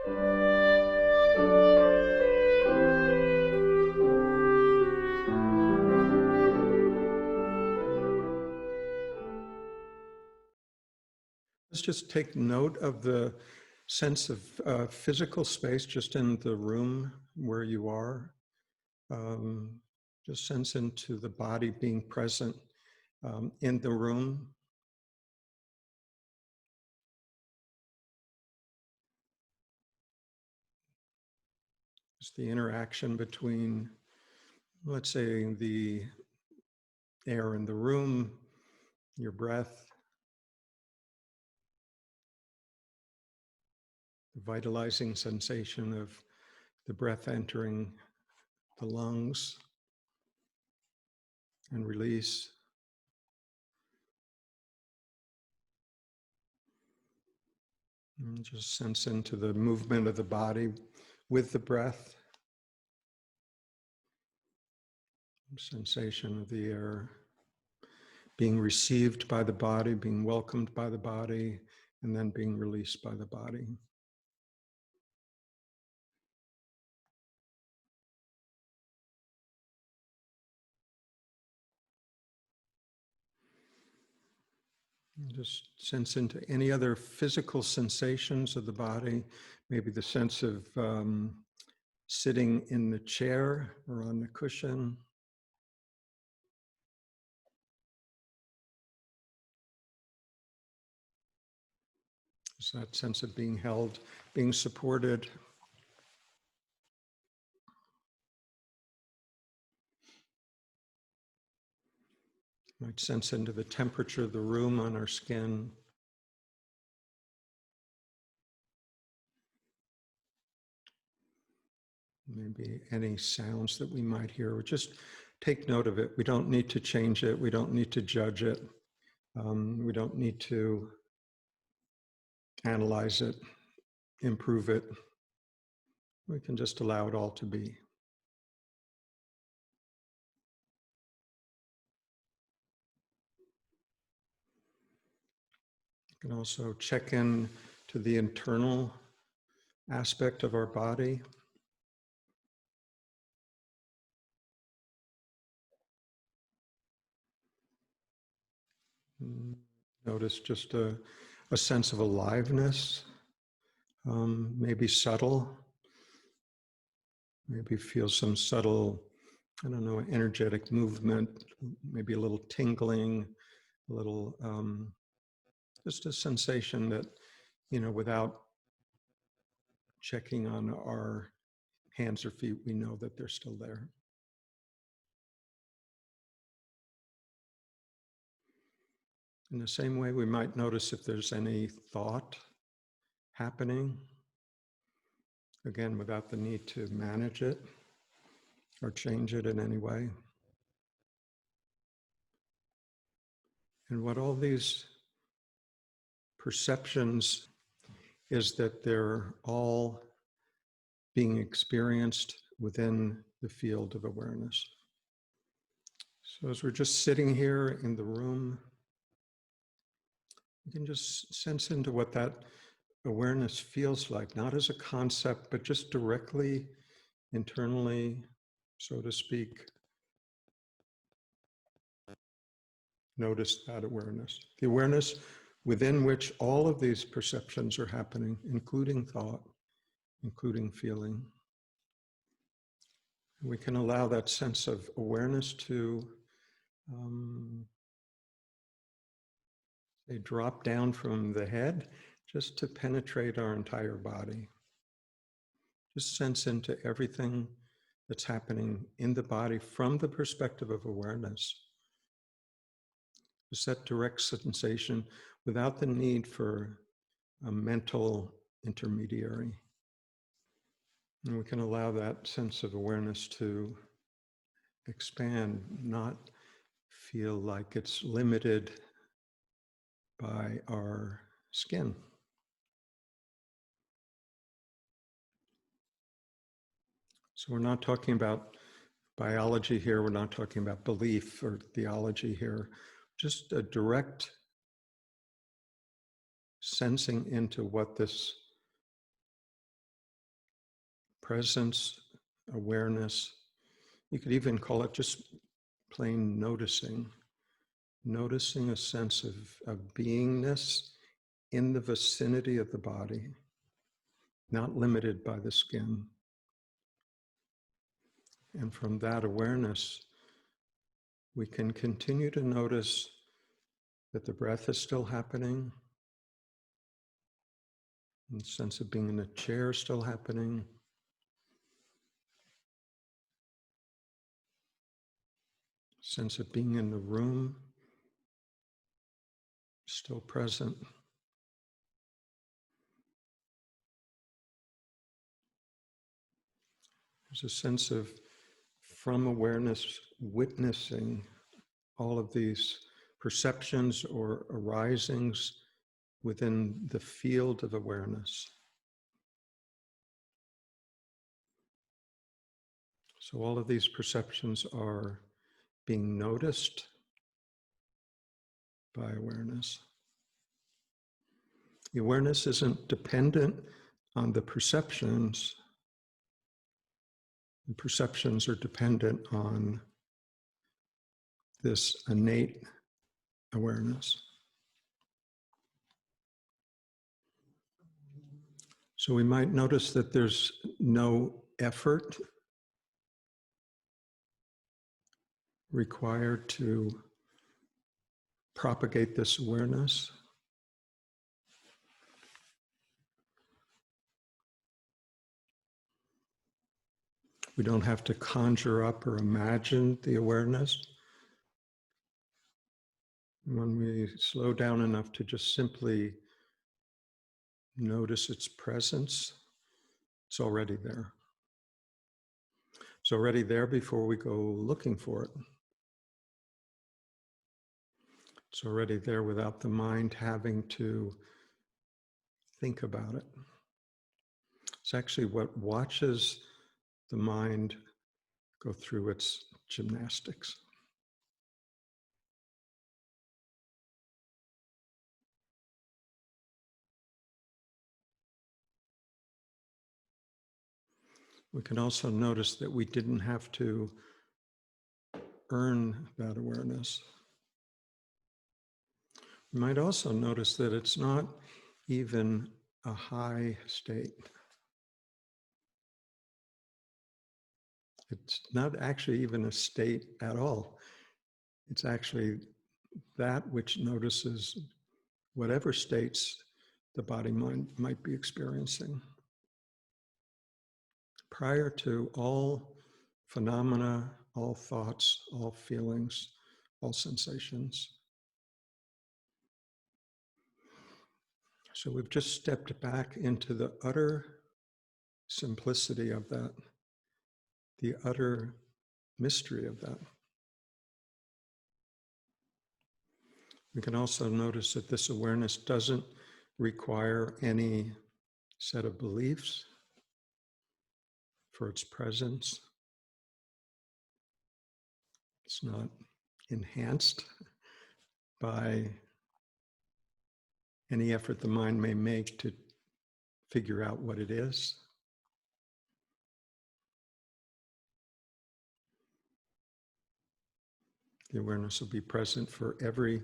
Let's just take note of the sense of physical space just in the room where you are. Just sense into the body being present in the room. It's the interaction between, let's say, the air in the room, your breath, the vitalizing sensation of the breath entering the lungs and release. And just sense into the movement of the body with the breath. Sensation of the air being received by the body, being welcomed by the body, and then being released by the body. And just sense into any other physical sensations of the body, maybe the sense of sitting in the chair or on the cushion. It's that sense of being held, being supported. Might sense into the temperature of the room on our skin. Maybe any sounds that we might hear, or just take note of it. We don't need to change it. We don't need to judge it. We don't need to analyze it, improve it. We can just allow it all to be. You can also check in to the internal aspect of our body. Notice just a sense of aliveness, maybe subtle, maybe feel some subtle, I don't know, energetic movement, maybe a little tingling, a little, just a sensation that, without checking on our hands or feet, we know that they're still there. In the same way, we might notice if there's any thought happening, again, without the need to manage it or change it in any way. And what all these perceptions is that they're all being experienced within the field of awareness. So as we're just sitting here in the room, you can just sense into what that awareness feels like, not as a concept, but just directly, internally, so to speak. Notice that awareness. The awareness within which all of these perceptions are happening, including thought, including feeling. We can allow that sense of awareness to drop down from the head just to penetrate our entire body. Just sense into everything that's happening in the body from the perspective of awareness. Just that direct sensation without the need for a mental intermediary. And we can allow that sense of awareness to expand, not feel like it's limited by our skin. So we're not talking about biology here, we're not talking about belief or theology here, just a direct sensing into what this presence, awareness. You could even call it just plain noticing. Noticing a sense of beingness in the vicinity of the body, not limited by the skin. And from that awareness, we can continue to notice that the breath is still happening, and the sense of being in a chair still happening. Sense of being in the room still present. There's a sense of, from awareness, witnessing all of these perceptions or arisings within the field of awareness. So all of these perceptions are being noticed by awareness. The awareness isn't dependent on the perceptions. The perceptions are dependent on this innate awareness. So we might notice that there's no effort required to propagate this awareness. We don't have to conjure up or imagine the awareness. When we slow down enough to just simply notice its presence, it's already there. It's already there before we go looking for it. It's already there without the mind having to think about it. It's actually what watches the mind go through its gymnastics. We can also notice that we didn't have to earn that awareness. We might also notice that it's not even a high state. It's not actually even a state at all. It's actually that which notices whatever states the body mind might be experiencing. Prior to all phenomena, all thoughts, all feelings, all sensations. So we've just stepped back into the utter simplicity of that, the utter mystery of that. We can also notice that this awareness doesn't require any set of beliefs for its presence. It's not enhanced by any effort the mind may make to figure out what it is. The awareness will be present for every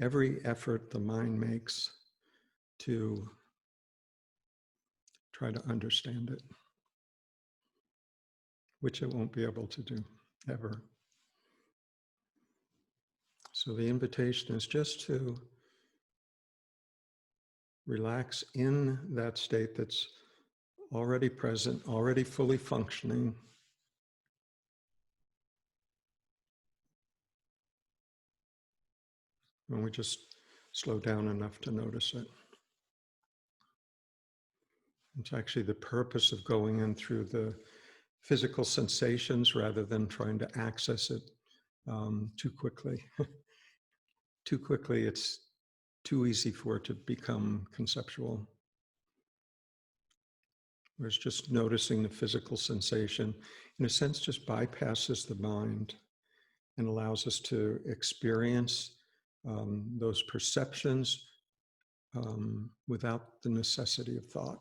effort the mind makes to try to understand it, which it won't be able to do ever. So the invitation is just to relax in that state that's already present, already fully functioning. And we just slow down enough to notice it. It's actually the purpose of going in through the physical sensations rather than trying to access it too quickly. Too quickly, it's too easy for it to become conceptual. Whereas just noticing the physical sensation, in a sense, just bypasses the mind and allows us to experience those perceptions without the necessity of thought.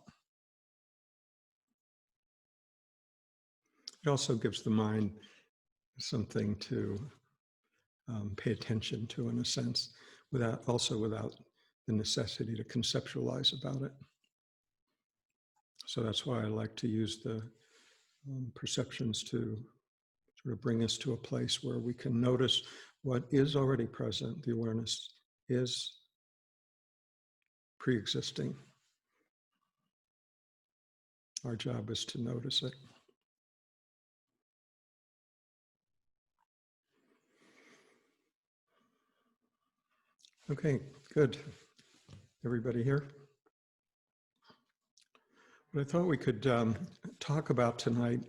It also gives the mind something to pay attention to, in a sense, without the necessity to conceptualize about it. So that's why I like to use the perceptions to sort of bring us to a place where we can notice what is already present. The awareness is pre-existing. Our job is to notice it. Okay, good. Everybody here? What I thought we could talk about tonight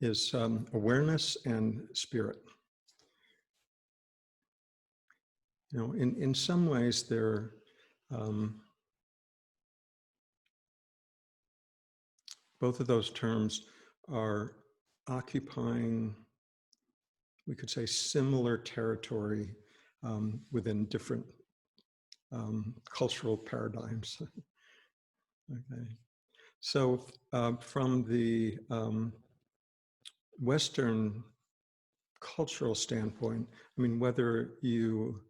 is awareness and spirit. You know, in some ways, they're both of those terms are occupying, we could say, similar territory within different cultural paradigms. Okay, so from the Western cultural standpoint, I mean, whether you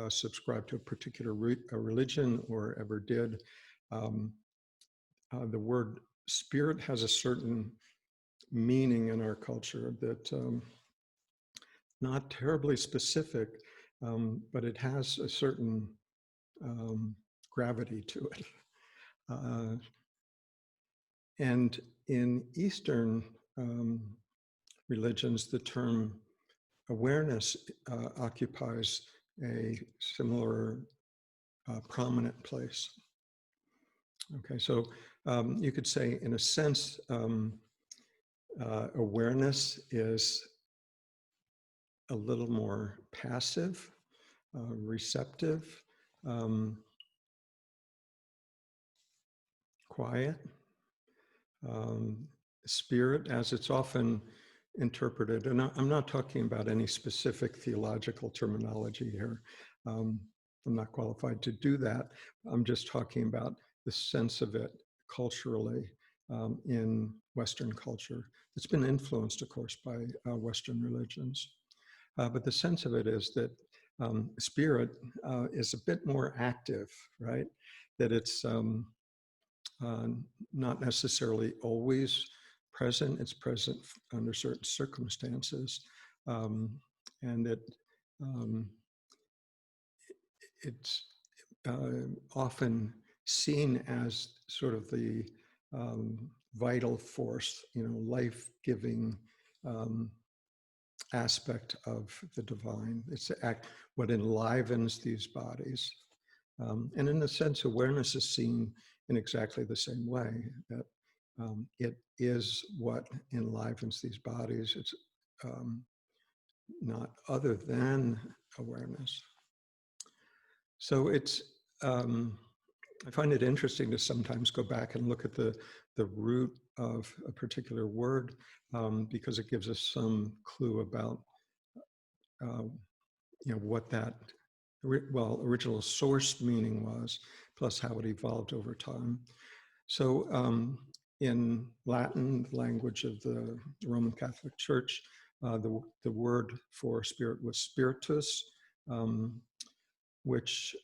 subscribe to a particular religion or ever did, the word spirit has a certain meaning in our culture that not terribly specific, but it has a certain gravity to it. And in Eastern religions, the term awareness occupies a similar prominent place. Okay, so you could say, in a sense, awareness is a little more passive, receptive, quiet. Spirit, as it's often interpreted, and I'm not talking about any specific theological terminology here. I'm not qualified to do that. I'm just talking about the sense of it culturally in Western culture. It's been influenced, of course, by Western religions. But the sense of it is that spirit is a bit more active, right? That it's not necessarily always present. It's present under certain circumstances, and that it's often seen as sort of the vital force, you know, life-giving aspect of the divine. It's what enlivens these bodies. And in a sense, awareness is seen in exactly the same way, that it is what enlivens these bodies. It's not other than awareness. So it's, I find it interesting to sometimes go back and look at the root of a particular word, because it gives us some clue about you know, what that original source meaning was, plus how it evolved over time. So in Latin, the language of the Roman Catholic Church, the word for spirit was spiritus, which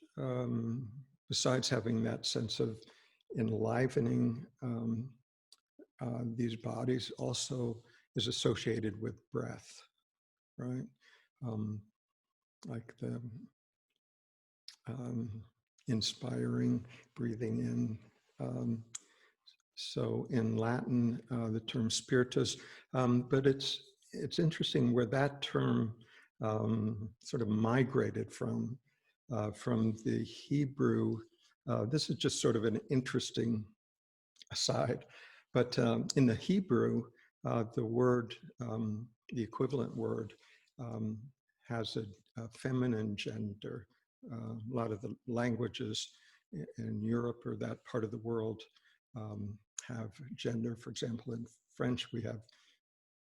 besides having that sense of enlivening these bodies, also is associated with breath, right? Like the inspiring, breathing in. So in Latin, the term spiritus, but it's interesting where that term sort of migrated from the Hebrew. This is just sort of an interesting aside, but in the Hebrew, the word, the equivalent word, has a feminine gender. A lot of the languages in Europe or that part of the world have gender. For example, in French, we have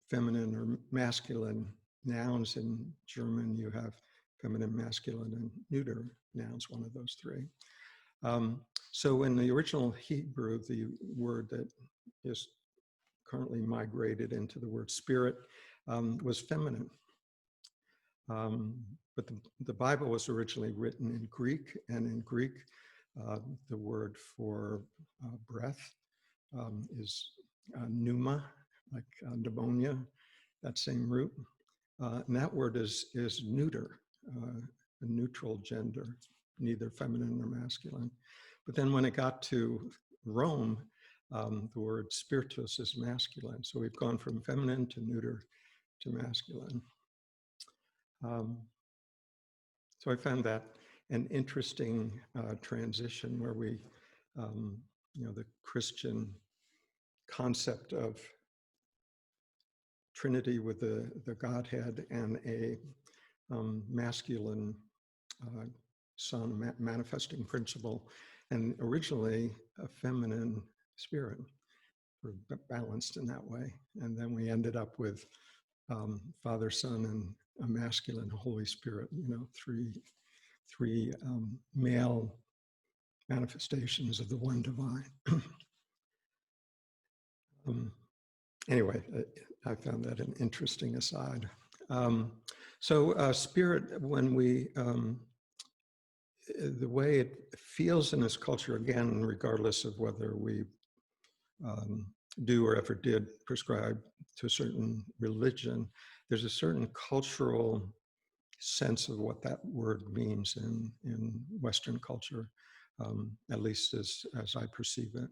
feminine or masculine nouns. In German, you have feminine, masculine, and neuter nouns, one of those three. So in the original Hebrew, the word that is currently migrated into the word spirit, was feminine. But the Bible was originally written in Greek, and in Greek, the word for breath is pneuma, like pneumonia, that same root. And that word is neuter, a neutral gender, neither feminine nor masculine. But then when it got to Rome, the word spiritus is masculine. So we've gone from feminine to neuter to masculine. So I found that an interesting transition where we, the Christian concept of Trinity with the Godhead and a masculine Son, manifesting principle, and originally a feminine spirit, sort of balanced in that way. And then we ended up with Father, Son, and a masculine Holy Spirit, three male manifestations of the one divine. Anyway, I found that an interesting aside. So spirit, when we, the way it feels in this culture, again, regardless of whether we do or ever did prescribe to a certain religion, there's a certain cultural sense of what that word means in Western culture, at least as I perceive it.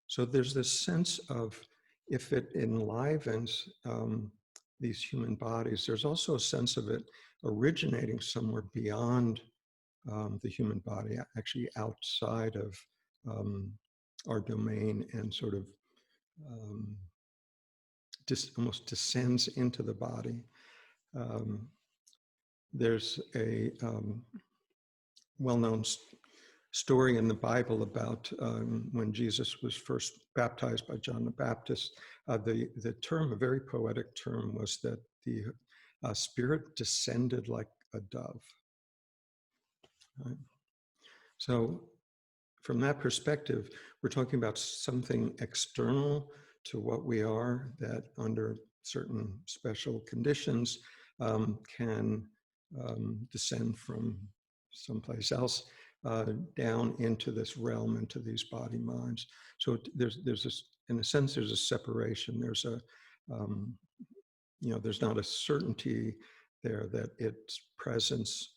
So there's this sense of, if it enlivens these human bodies, there's also a sense of it originating somewhere beyond the human body, actually outside of our domain, and sort of almost descends into the body. There's a well-known story in the Bible about when Jesus was first baptized by John the Baptist. The term, a very poetic term, was that the Spirit descended like a dove. Right? So from that perspective, we're talking about something external to what we are, that under certain special conditions can descend from someplace else down into this realm, into these body minds. So there's this, in a sense, there's a separation. There's a, there's not a certainty there that its presence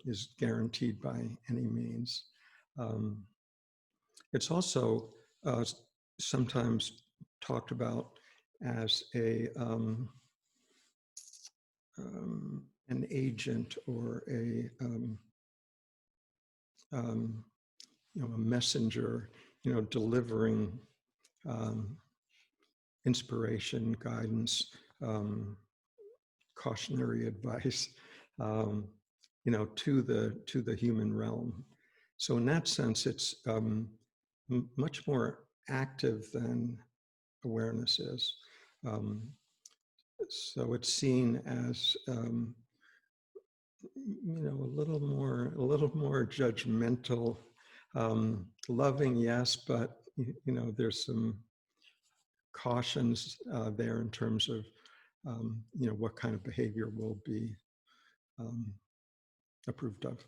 is guaranteed by any means. It's also sometimes talked about as an agent, or a messenger, delivering inspiration, guidance, cautionary advice, to the human realm. So in that sense, it's much more active than awareness is. So it's seen as a little more judgmental, loving, yes, but there's some cautions there in terms of what kind of behavior will be approved of.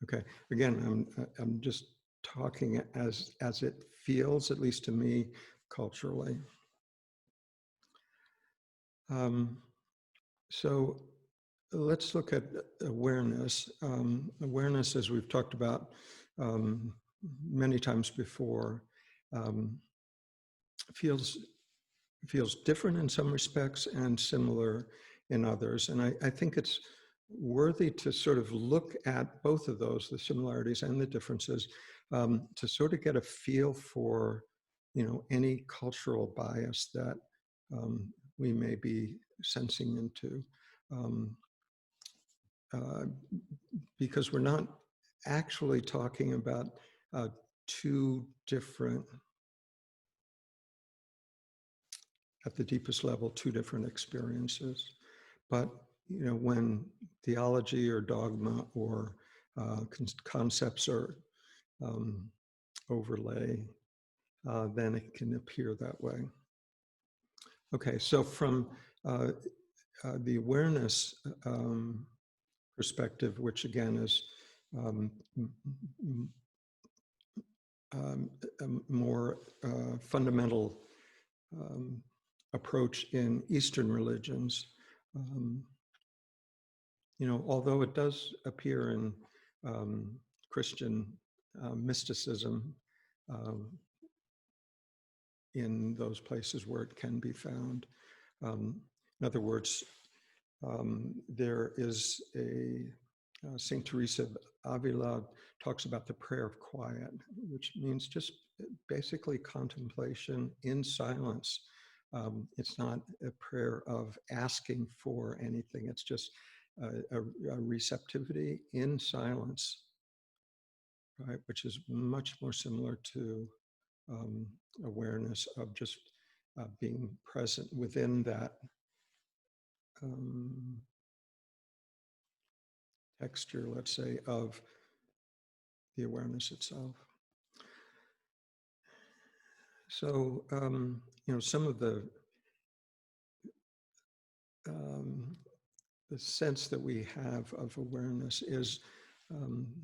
Okay, again, I'm just talking as it feels, at least to me, culturally. So let's look at awareness. Awareness, as we've talked about many times before, feels different in some respects and similar in others. And I think it's worthy to sort of look at both of those, the similarities and the differences, to sort of get a feel for, any cultural bias that we may be sensing into. Because we're not actually talking about two different, at the deepest level, two different experiences. But, when theology or dogma or concepts are overlay then it can appear that way. Okay, so from the awareness perspective, which again is a more fundamental approach in Eastern religions, although it does appear in Christian mysticism in those places where it can be found. In other words, there is Saint Teresa of Avila talks about the prayer of quiet, which means just basically contemplation in silence. It's not a prayer of asking for anything. It's just a receptivity in silence, right? Which is much more similar to awareness of just being present within that texture, let's say, of the awareness itself. So, some of the sense that we have of awareness is,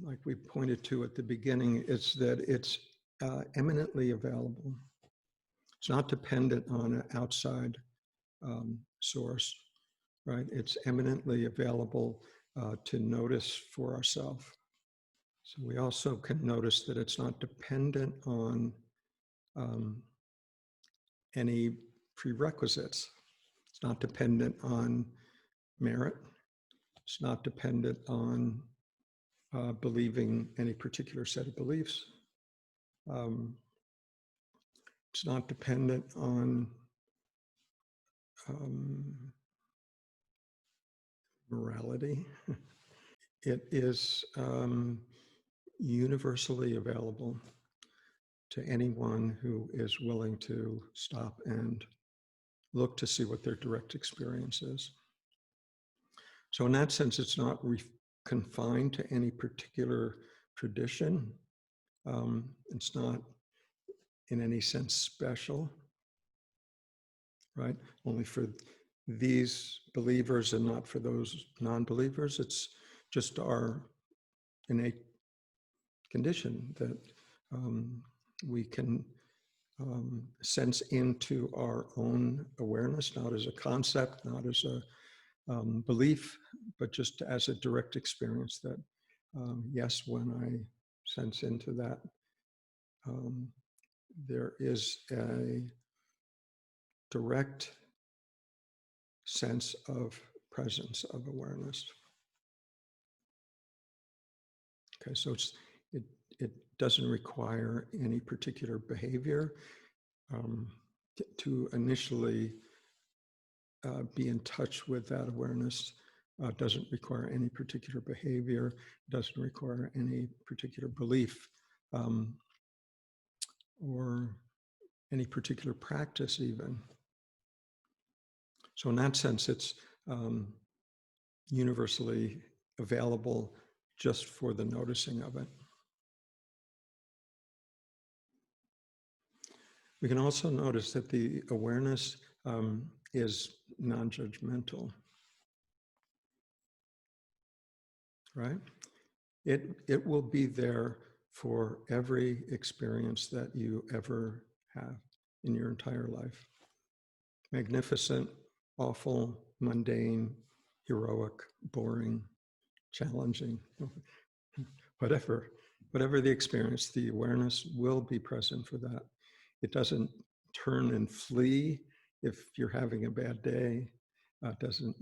like we pointed to at the beginning, is that it's eminently available. It's not dependent on an outside source, right? It's eminently available to notice for ourselves. So we also can notice that it's not dependent on any prerequisites. It's not dependent on merit. It's not dependent on believing any particular set of beliefs. It's not dependent on morality. It is universally available to anyone who is willing to stop and look to see what their direct experience is. So in that sense, it's not confined to any particular tradition. It's not in any sense special, right? Only for these believers and not for those non-believers. It's just our innate condition that we can sense into our own awareness, not as a concept, not as a belief, but just as a direct experience that, yes, when I sense into that, there is a direct sense of presence of awareness. Okay, so it doesn't require any particular behavior to initially be in touch with that awareness. Doesn't require any particular behavior, doesn't require any particular belief or any particular practice even. So in that sense, it's universally available just for the noticing of it. We can also notice that the awareness is non-judgmental, right? It will be there for every experience that you ever have in your entire life. Magnificent, awful, mundane, heroic, boring, challenging, whatever the experience, the awareness will be present for that. It doesn't turn and flee if you're having a bad day. It doesn't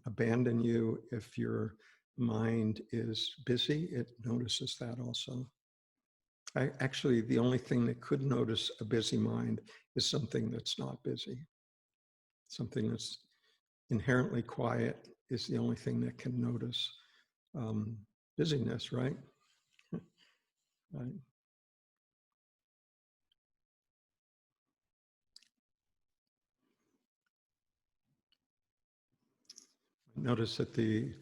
abandon you if your mind is busy. It notices that also. Actually, the only thing that could notice a busy mind is something that's not busy. Something that's inherently quiet is the only thing that can notice busyness, right? Right. Notice that the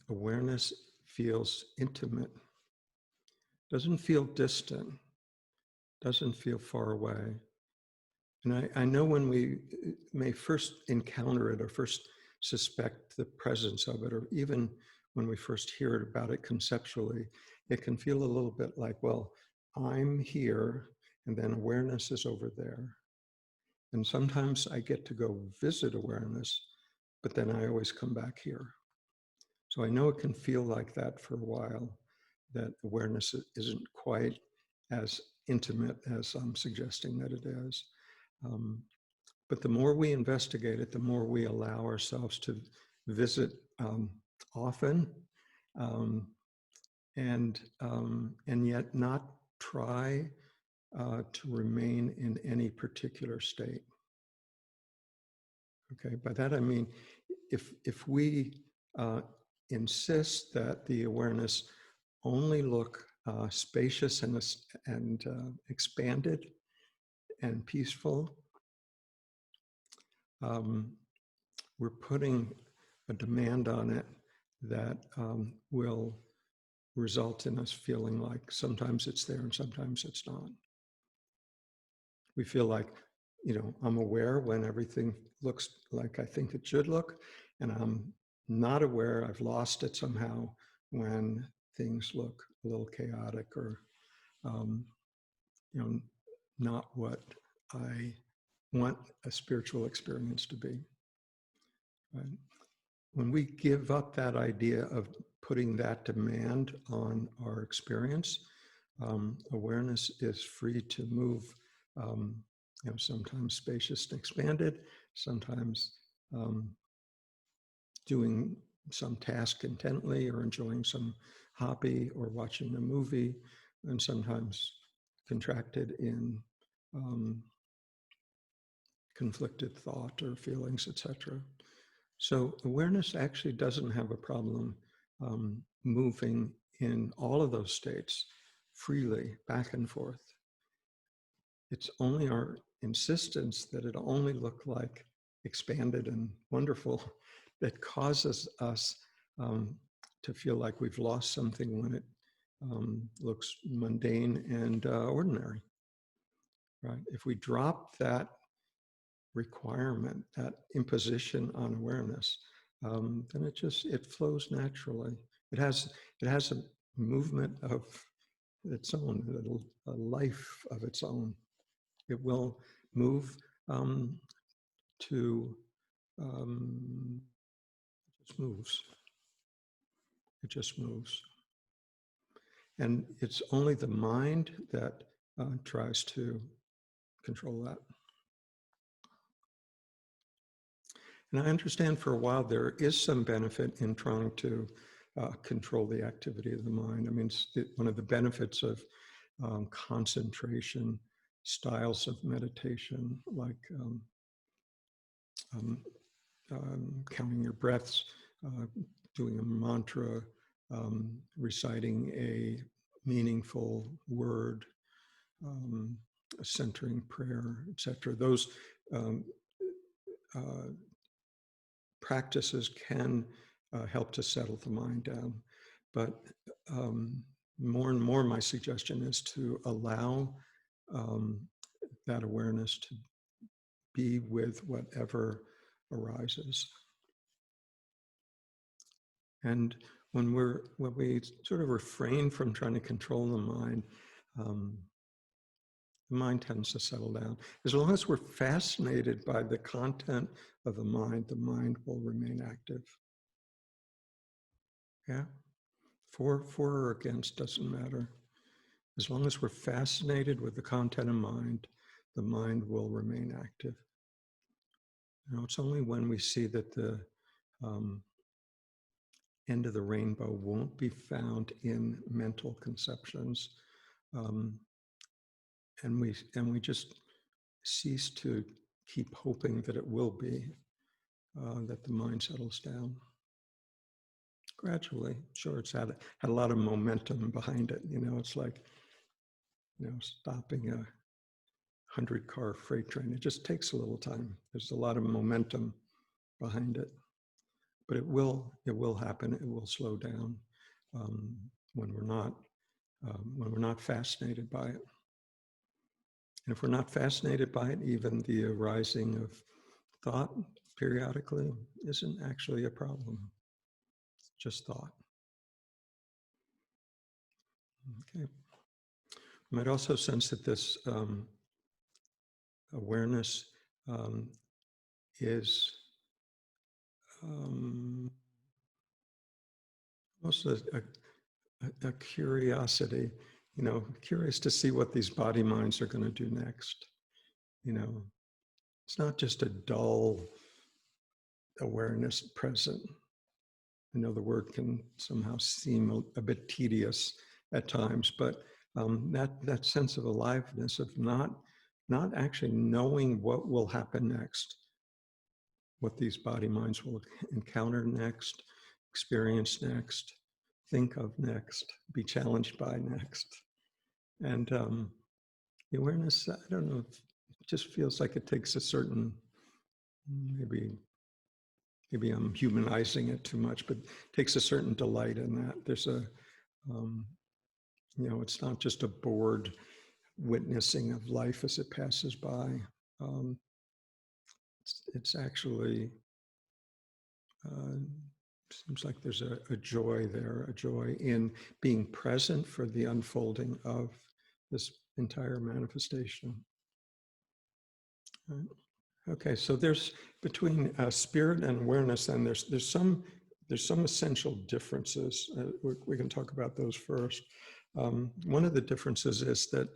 awareness feels intimate, doesn't feel distant, doesn't feel far away. And I know when we may first encounter it or first suspect the presence of it, or even when we first hear about it conceptually, it can feel a little bit like, well, I'm here, and then awareness is over there. And sometimes I get to go visit awareness, but then I always come back here. So I know it can feel like that for a while, that awareness isn't quite as intimate as I'm suggesting that it is. But the more we investigate it, the more we allow ourselves to visit often, and yet not try to remain in any particular state. Okay, by that I mean, if we insist that the awareness only look spacious and expanded and peaceful, we're putting a demand on it that will result in us feeling like sometimes it's there and sometimes it's not. We feel like, I'm aware when everything looks like I think it should look, and I'm not aware, I've lost it somehow when things look a little chaotic or, not what I want a spiritual experience to be. Right? When we give up that idea of putting that demand on our experience, awareness is free to move, sometimes spacious and expanded, sometimes doing some task intently or enjoying some hobby or watching a movie, and sometimes contracted in conflicted thought or feelings, etc. So awareness actually doesn't have a problem moving in all of those states freely, back and forth. It's only our insistence that it only look like expanded and wonderful that causes us to feel like we've lost something when it looks mundane and ordinary, right? If we drop that requirement, that imposition on awareness, then it flows naturally. It has a movement of its own, a life of its own. It will move to, it just moves. It just moves. And it's only the mind that tries to control that. And I understand for a while there is some benefit in trying to control the activity of the mind. I mean, one of the benefits of concentration, styles of meditation, like counting your breaths, doing a mantra, reciting a meaningful word, a centering prayer, etc. Those practices can help to settle the mind down. But more and more my suggestion is to allow that awareness to be with whatever arises. And when we sort of refrain from trying to control the mind tends to settle down. As long as we're fascinated by the content of the mind will remain active. Yeah? For or against doesn't matter. As long as we're fascinated with the content of mind, the mind will remain active. It's only when we see that the end of the rainbow won't be found in mental conceptions, and we just cease to keep hoping that it will be, that the mind settles down. Gradually, sure, it's had a lot of momentum behind it. It's like, stopping a 100-car freight train. It just takes a little time. There's a lot of momentum behind it, but it will happen. It will slow down when we're not fascinated by it. And if we're not fascinated by it, even the arising of thought periodically isn't actually a problem. It's just thought. Okay. You might also sense that this awareness is almost a curiosity, curious to see what these body minds are going to do next. It's not just a dull awareness present. I know the word can somehow seem a bit tedious at times, but that sense of aliveness, of not actually knowing what will happen next, what these body minds will encounter next, experience next, think of next, be challenged by next. And the awareness, I don't know, it just feels like it takes a certain, maybe I'm humanizing it too much, but it takes a certain delight in that. There's a, it's not just a bored witnessing of life as it passes by. It's actually, seems like there's a joy there, a joy in being present for the unfolding of this entire manifestation. Right. Okay, so there's between spirit and awareness, and there's some essential differences. We can talk about those first. One of the differences is that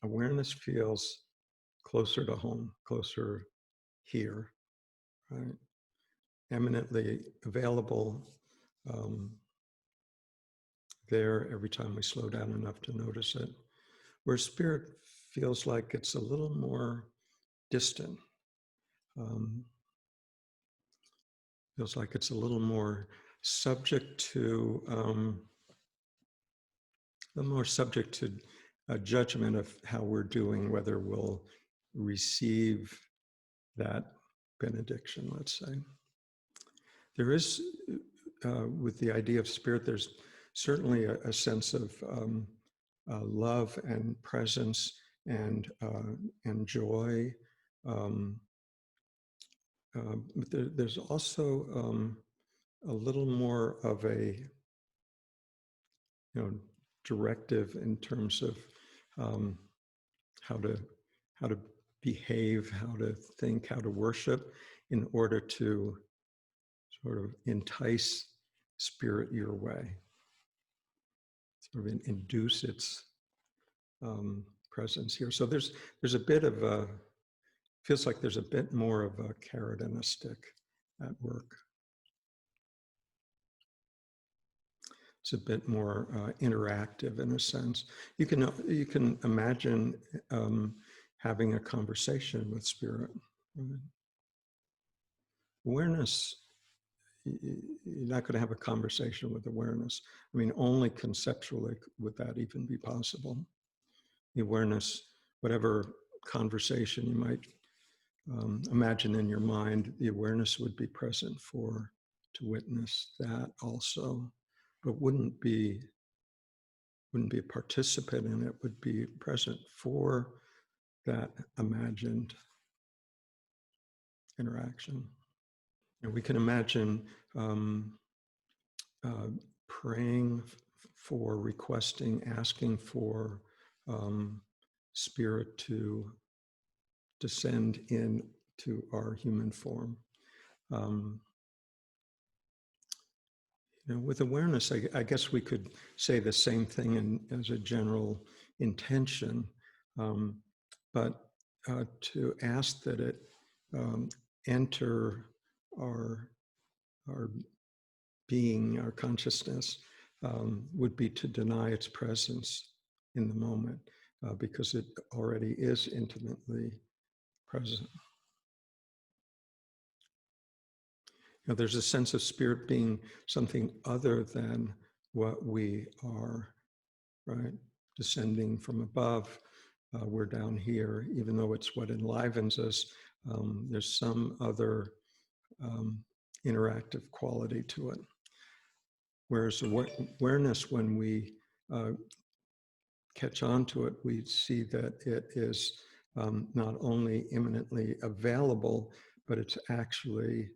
awareness feels closer to home, closer here, right? Eminently available there every time we slow down enough to notice it. Where spirit feels like it's a little more distant. Feels like it's a little more subject to a judgment of how we're doing, whether we'll receive that benediction, let's say. There is, with the idea of spirit, there's certainly a sense of love and presence and joy. But there's also a little more of a directive in terms of how to behave, how to think, how to worship, in order to sort of entice spirit your way, sort of induce its presence here. So there's a bit of a, feels like there's a bit more of a carrot and a stick at work. It's a bit more interactive in a sense. You can imagine having a conversation with spirit. Right? Awareness, you're not going to have a conversation with awareness. I mean, only conceptually would that even be possible. The awareness, whatever conversation you might imagine in your mind, the awareness would be present to witness that also, but wouldn't be a participant in it, would be present for that imagined interaction. And we can imagine praying for, requesting, asking for spirit to descend into our human form. With awareness, I guess we could say the same thing as a general intention, but to ask that it enter our being, our consciousness, would be to deny its presence in the moment, because it already is intimately present. There's a sense of spirit being something other than what we are, right? Descending from above, we're down here, even though it's what enlivens us, there's some other interactive quality to it. Whereas awareness, when we catch on to it, we see that it is not only imminently available, but it's actually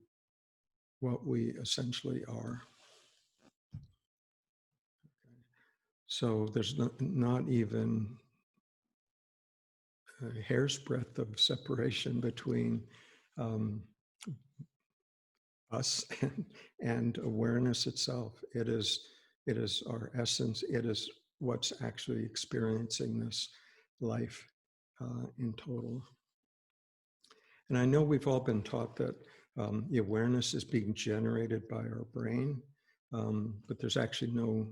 what we essentially are. So there's not even a hair's breadth of separation between us and awareness itself. It is our essence. It is what's actually experiencing this life in total. And I know we've all been taught that the awareness is being generated by our brain, but there's actually no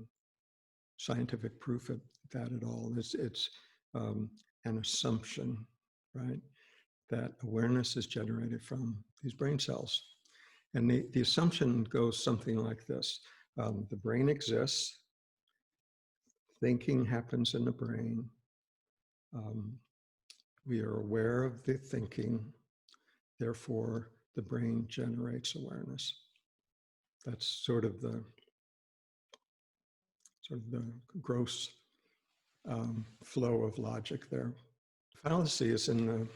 scientific proof of that at all. It's an assumption, right? That awareness is generated from these brain cells. And the assumption goes something like this. The brain exists, thinking happens in the brain. We are aware of the thinking, therefore the brain generates awareness. That's sort of the gross flow of logic there. Fallacy is in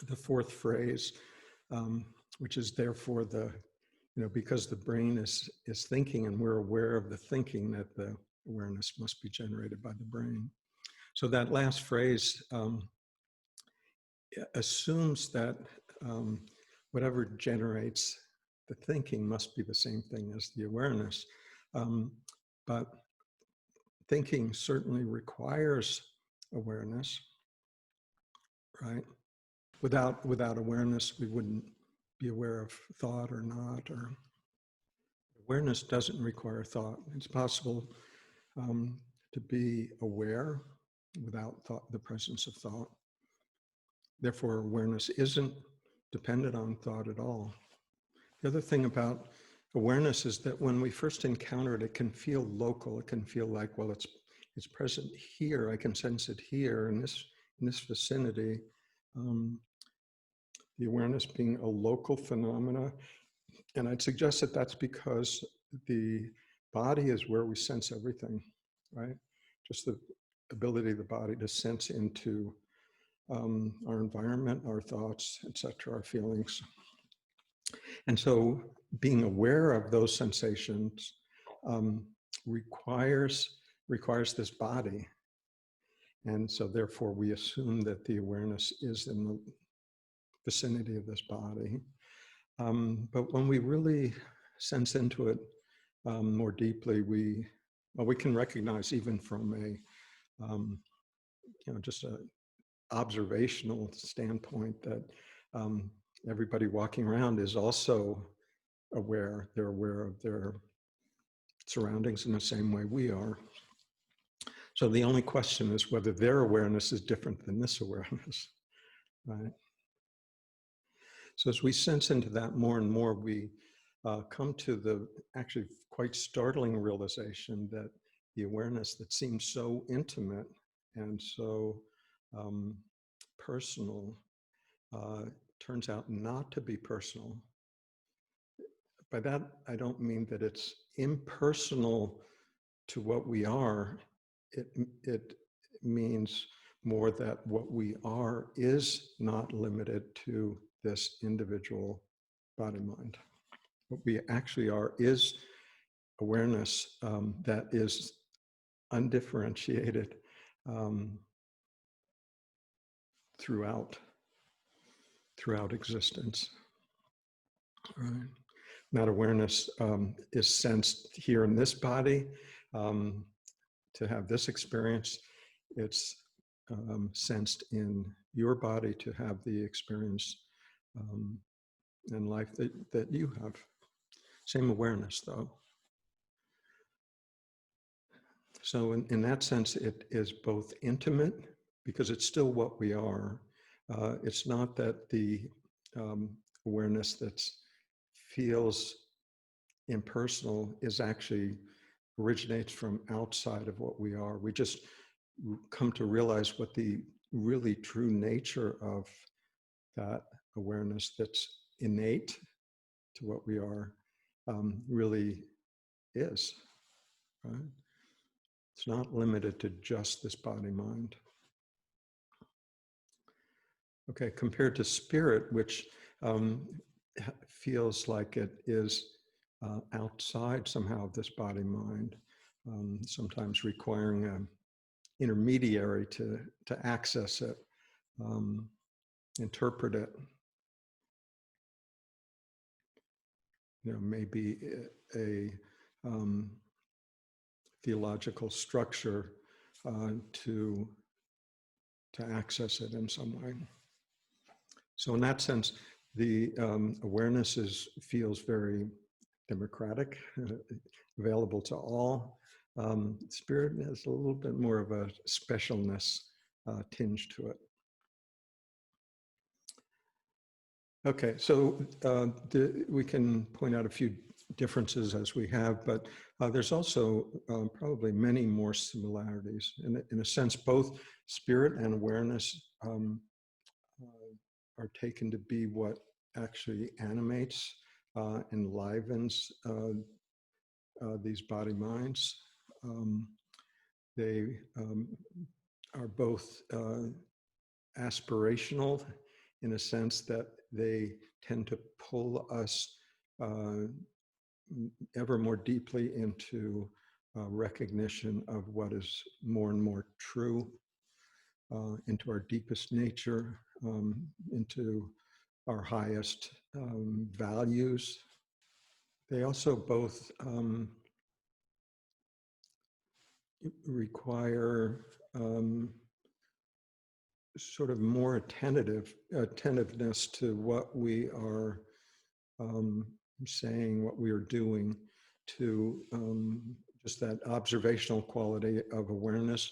the fourth phrase, which is therefore because the brain is thinking and we're aware of the thinking, that the awareness must be generated by the brain. So that last phrase assumes that whatever generates the thinking must be the same thing as the awareness. But thinking certainly requires awareness, right? Without awareness, we wouldn't be aware of thought or not. Or awareness doesn't require thought. It's possible to be aware without thought, the presence of thought. Therefore, awareness isn't dependent on thought at all. The other thing about awareness is that when we first encounter it, it can feel local. It can feel like, well, it's present here. I can sense it here in this vicinity. The awareness being a local phenomena. And I'd suggest that that's because the body is where we sense everything, right? Just the ability of the body to sense into our environment, our thoughts, etc., our feelings. And so being aware of those sensations requires this body. And so therefore we assume that the awareness is in the vicinity of this body. But when we really sense into it more deeply, we can recognize even from just a observational standpoint that everybody walking around is also aware. They're aware of their surroundings in the same way we are. So the only question is whether their awareness is different than this awareness, right? So as we sense into that more and more, we come to the actually quite startling realization that the awareness that seems so intimate and so personal turns out not to be personal. By that, I don't mean that it's impersonal to what we are. It means more that what we are is not limited to this individual body-mind. What we actually are is awareness that is undifferentiated throughout existence. Right? That awareness is sensed here in this body to have this experience. It's sensed in your body to have the experience in life that you have. Same awareness, though. So in that sense, it is both intimate, because it's still what we are. It's not that the awareness that feels impersonal is actually originates from outside of what we are. We just come to realize what the really true nature of that awareness that's innate to what we are really is, right? It's not limited to just this body-mind. Okay, compared to spirit, which feels like it is outside somehow of this body-mind, sometimes requiring an intermediary to access it, interpret it. Maybe a theological structure to access it in some way. So in that sense, the awareness feels very democratic, available to all. Spirit has a little bit more of a specialness tinge to it. Okay, so we can point out a few differences as we have, but there's also probably many more similarities. In a sense, both spirit and awareness are taken to be what actually animates, enlivens these body minds. They are both aspirational in a sense that they tend to pull us ever more deeply into recognition of what is more and more true, into our deepest nature, into our highest values. They also both require sort of more attentiveness to what we are saying, what we are doing, to just that observational quality of awareness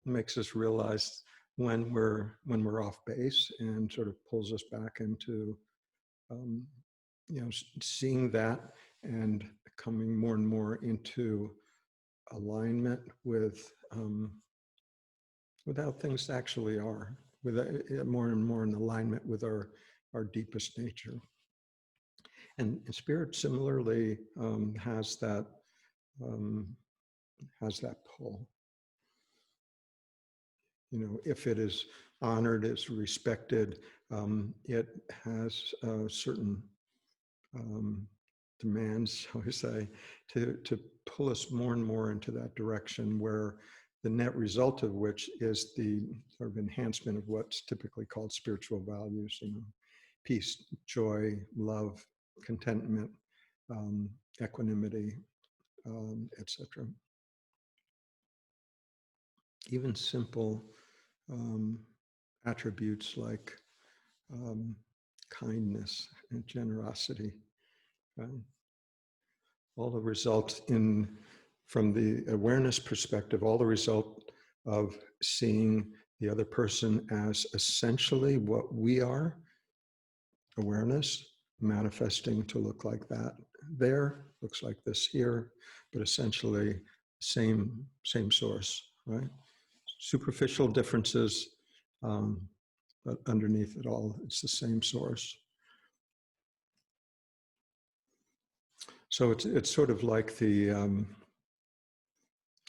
makes us realize when we're off base, and sort of pulls us back into seeing that and coming more and more into alignment with how things actually are, with more and more in alignment with our deepest nature. And spirit similarly has that pull. If it is honored, is respected, it has certain demands, shall we say, to pull us more and more into that direction, where the net result of which is the sort of enhancement of what's typically called spiritual values, peace, joy, love, contentment, equanimity, etc. Even simple attributes like kindness and generosity, all the result from the awareness perspective, all the result of seeing the other person as essentially what we are, awareness, manifesting to look like that there, looks like this here, but essentially same source, right? Superficial differences, but underneath it all, it's the same source. So it's sort of like the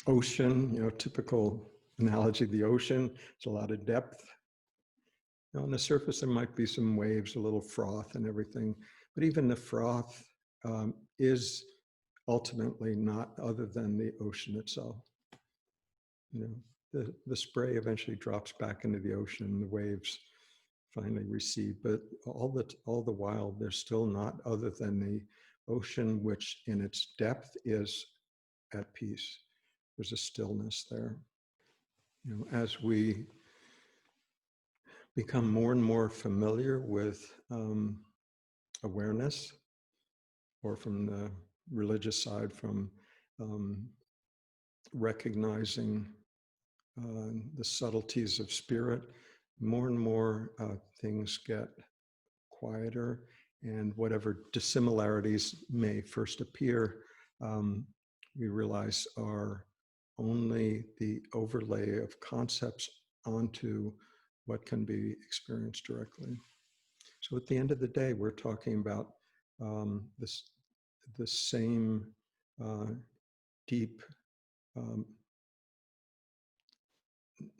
ocean, typical analogy of the ocean. It's a lot of depth. On the surface, there might be some waves, a little froth and everything, but even the froth is ultimately not other than the ocean itself. The spray eventually drops back into the ocean, and the waves finally recede, but all the while, they're still not other than the ocean, which in its depth is at peace. There's a stillness there. As we become more and more familiar with awareness, or from the religious side, from recognizing the subtleties of spirit, more and more things get quieter, and whatever dissimilarities may first appear, we realize are only the overlay of concepts onto what can be experienced directly. So at the end of the day, we're talking about the same deep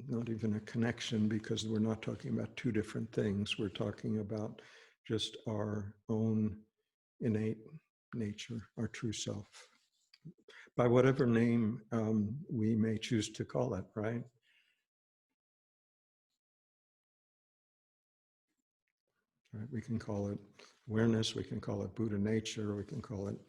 not even a connection, because we're not talking about two different things. We're talking about just our own innate nature, our true self, by whatever name we may choose to call it, right? Right? We can call it awareness, we can call it Buddha nature, we can call it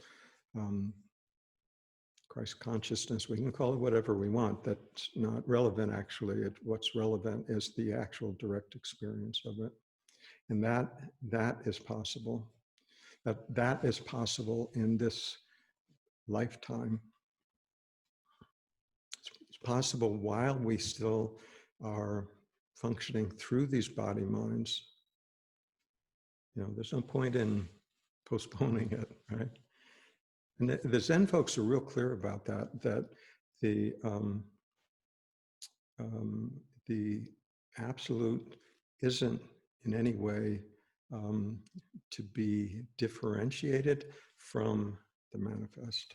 Christ consciousness, we can call it whatever we want. That's not relevant, actually. What's relevant is the actual direct experience of it. And that is possible. That is possible in this lifetime. It's possible while we still are functioning through these body minds. There's no point in postponing it, right? And the Zen folks are real clear about that the absolute isn't in any way to be differentiated from the manifest.